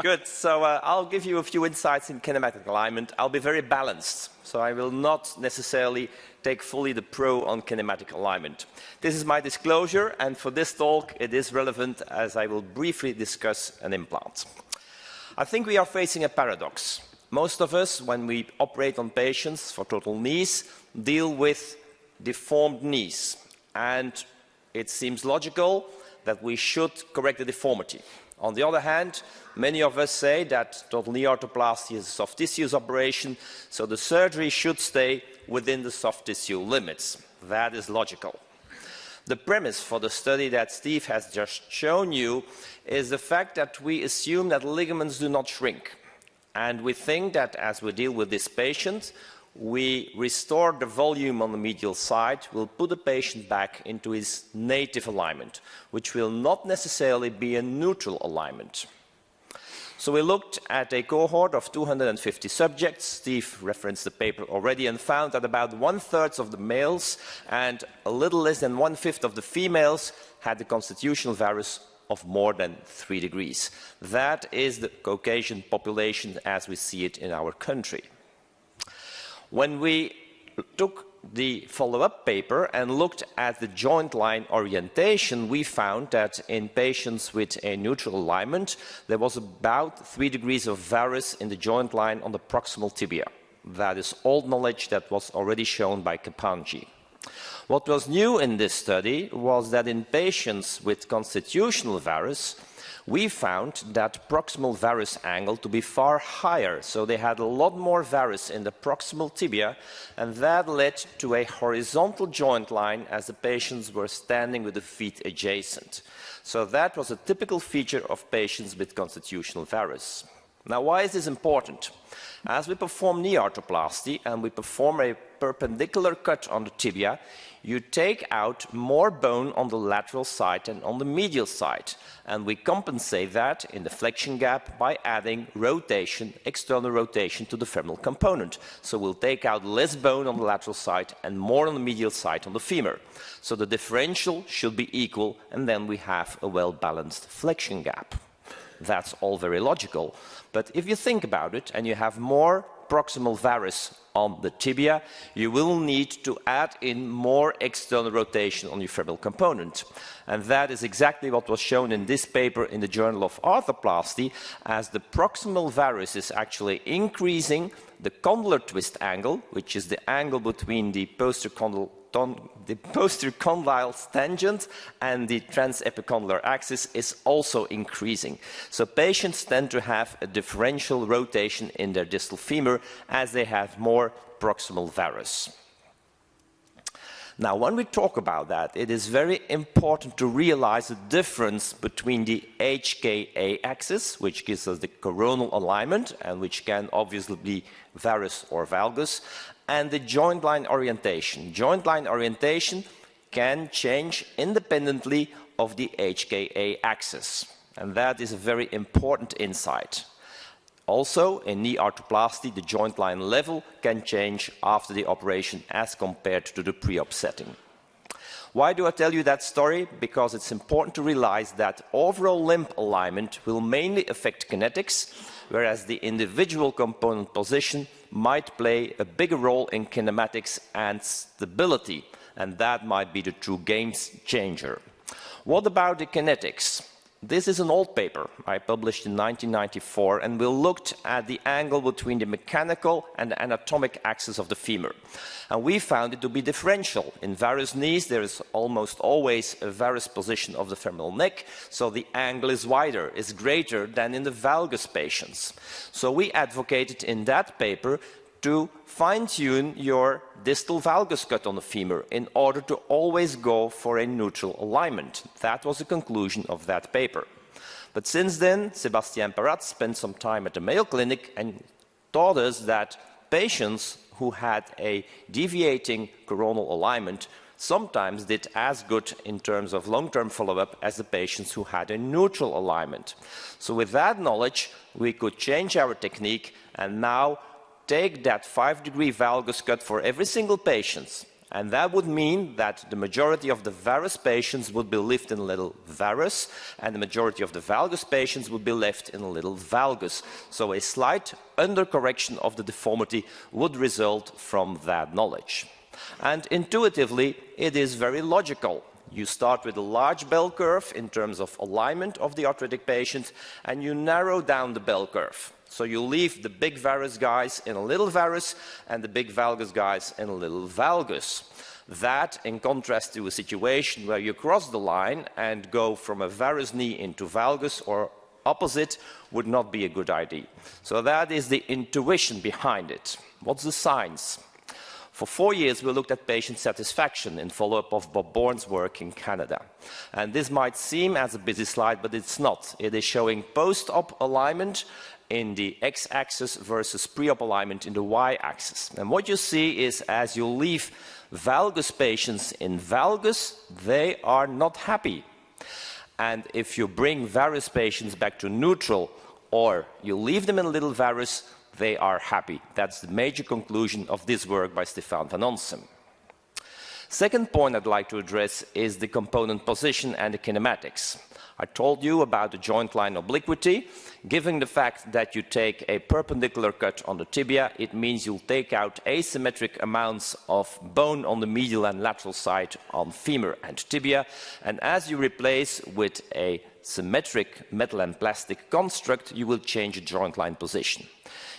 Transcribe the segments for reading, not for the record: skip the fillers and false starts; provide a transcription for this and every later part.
Good. So I'll give you a few insights in kinematic alignment. I'll be very balanced, so I will not necessarily take fully the pro on kinematic alignment. This is my disclosure, and for this talk it is relevant as I will briefly discuss an implant. I think we are facing a paradox. Most of us, when we operate on patients for total knees, deal with deformed knees, and it seems logical that we should correct the deformity. On the other hand, many of us say that total knee arthroplasty is a soft tissues operation, so the surgery should stay within the soft tissue limits. That is logical. The premise for the study that Steve has just shown you is the fact that we assume that ligaments do not shrink. And we think that as we deal with this patient, we restore the volume on the medial side, we'll put the patient back into his native alignment, which will not necessarily be a neutral alignment. So we looked at a cohort of 250 subjects. Steve referenced the paper already and found that about 1/3 of the males and a little less than 1/5 of the females had the constitutional varus of more than 3 degrees. That is the Caucasian population as we see it in our country. When we took the follow-up paper and looked at the joint line orientation, we found that in patients with a neutral alignment, there was about 3 degrees of varus in the joint line on the proximal tibia. That is old knowledge that was already shown by Kepanji. What was new in this study was that in patients with constitutional varus, we found that proximal varus angle to be far higher. So they had a lot more varus in the proximal tibia, and that led to a horizontal joint line as the patients were standing with the feet adjacent. So that was a typical feature of patients with constitutional varus. Now, why is this important? As we perform knee arthroplasty and we perform a perpendicular cut on the tibia, you take out more bone on the lateral side than on the medial side. And we compensate that in the flexion gap by adding rotation, external rotation to the femoral component. So we'll take out less bone on the lateral side and more on the medial side on the femur. So the differential should be equal, and then we have a well-balanced flexion gap. That's all very logical. But if you think about it and you have more proximal varus on the tibia, you will need to add in more external rotation on your femoral component. And that is exactly what was shown in this paper in the Journal of Arthroplasty, as the proximal varus is actually increasing the condylar twist angle, which is the angle between the posterior condyle tangent and the transepicondylar axis is also increasing. So patients tend to have a differential rotation in their distal femur as they have more proximal varus. Now, when we talk about that, it is very important to realize the difference between the HKA axis, which gives us the coronal alignment, and which can obviously be varus or valgus, and the joint line orientation. Joint line orientation can change independently of the HKA axis, and that is a very important insight. Also, in knee arthroplasty, the joint line level can change after the operation as compared to the pre-op setting. Why do I tell you that story? Because it's important to realize that overall limb alignment will mainly affect kinetics, whereas the individual component position might play a bigger role in kinematics and stability, and that might be the true game changer. What about the kinetics? This is an old paper I published in 1994, and we looked at the angle between the mechanical and the anatomic axis of the femur. And we found it to be differential. In varus knees, there is almost always a varus position of the femoral neck, so the angle is wider, is greater than in the valgus patients. So we advocated in that paper to fine-tune your distal valgus cut on the femur in order to always go for a neutral alignment. That was the conclusion of that paper. But since then, Sébastien Perrat spent some time at the Mayo Clinic and taught us that patients who had a deviating coronal alignment sometimes did as good in terms of long-term follow-up as the patients who had a neutral alignment. So with that knowledge, we could change our technique and now take that 5-degree valgus cut for every single patient And that would mean that the majority of the varus patients would be left in a little varus, and the majority of the valgus patients would be left in a little valgus. So a slight undercorrection of the deformity would result from that knowledge. And intuitively, it is very logical. You start with a large bell curve in terms of alignment of the arthritic patient, and you narrow down the bell curve. So you leave the big varus guys in a little varus and the big valgus guys in a little valgus. That, in contrast to a situation where you cross the line and go from a varus knee into valgus or opposite, would not be a good idea. So that is the intuition behind it. What's the science? For 4 years, we looked at patient satisfaction in follow-up of Bob Bourne's work in Canada. And this might seem as a busy slide, but it's not. It is showing post-op alignment in the x-axis versus pre-op alignment in the y-axis. And what you see is as you leave valgus patients in valgus, they are not happy. And if you bring varus patients back to neutral or you leave them in little varus, they are happy. That's the major conclusion of this work by Stefan van Onsem. Second point I'd like to address is the component position and the kinematics. I told you about the joint line obliquity. Given the fact that you take a perpendicular cut on the tibia, it means you'll take out asymmetric amounts of bone on the medial and lateral side on femur and tibia. And as you replace with a symmetric metal and plastic construct, you will change the joint line position.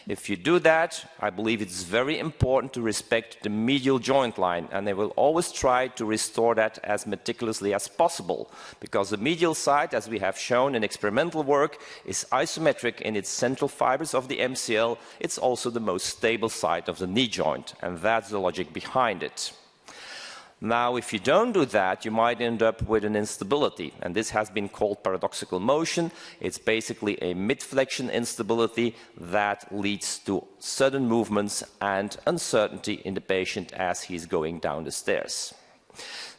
If you do that, I believe it's very important to respect the medial joint line, and they will always try to restore that as meticulously as possible, because the medial side, as we have shown in experimental work, is isometric in its central fibers of the MCL. It's also the most stable side of the knee joint, and that's the logic behind it. Now, if you don't do that, you might end up with an instability, and this has been called paradoxical motion. It's basically a mid-flexion instability that leads to sudden movements and uncertainty in the patient as he's going down the stairs.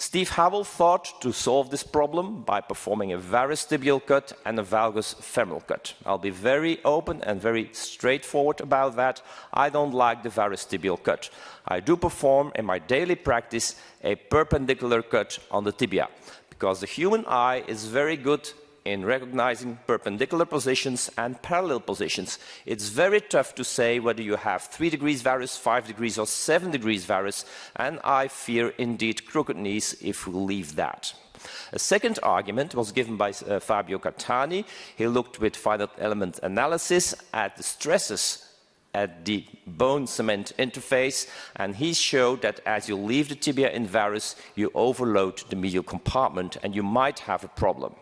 Steve HOWELL thought to solve this problem by performing a varus tibial cut and a valgus femoral cut. I'll be very open and very straightforward about that. I don't like the varus tibial cut. I do perform in my daily practice a perpendicular cut on the tibia, because the human eye is very good in recognizing perpendicular positions and parallel positions. It's very tough to say whether you have 3 degrees varus, 5 degrees or 7 degrees varus, and I fear indeed crooked knees if we leave that. A second argument was given by Fabio Catani. He looked with finite element analysis at the stresses at the bone cement interface, and he showed that as you leave the tibia in varus, you overload the medial compartment and you might have a problem.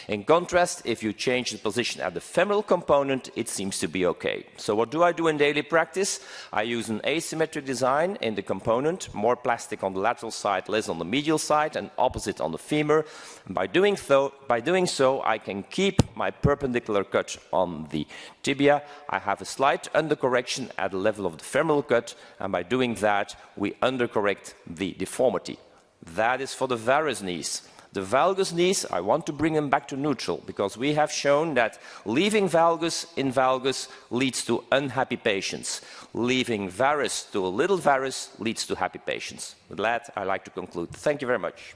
In contrast, if you change the position at the femoral component, it seems to be okay. So what do I do in daily practice? I use an asymmetric design in the component, more plastic on the lateral side, less on the medial side, and opposite on the femur. And by doing so, I can keep my perpendicular cut on the tibia. I have a slight undercorrection at the level of the femoral cut, and by doing that, we undercorrect the deformity. That is for the varus knees. The valgus knees, I want to bring them back to neutral, because we have shown that leaving valgus in valgus leads to unhappy patients. Leaving varus to a little varus leads to happy patients. With that, I'd like to conclude. Thank you very much.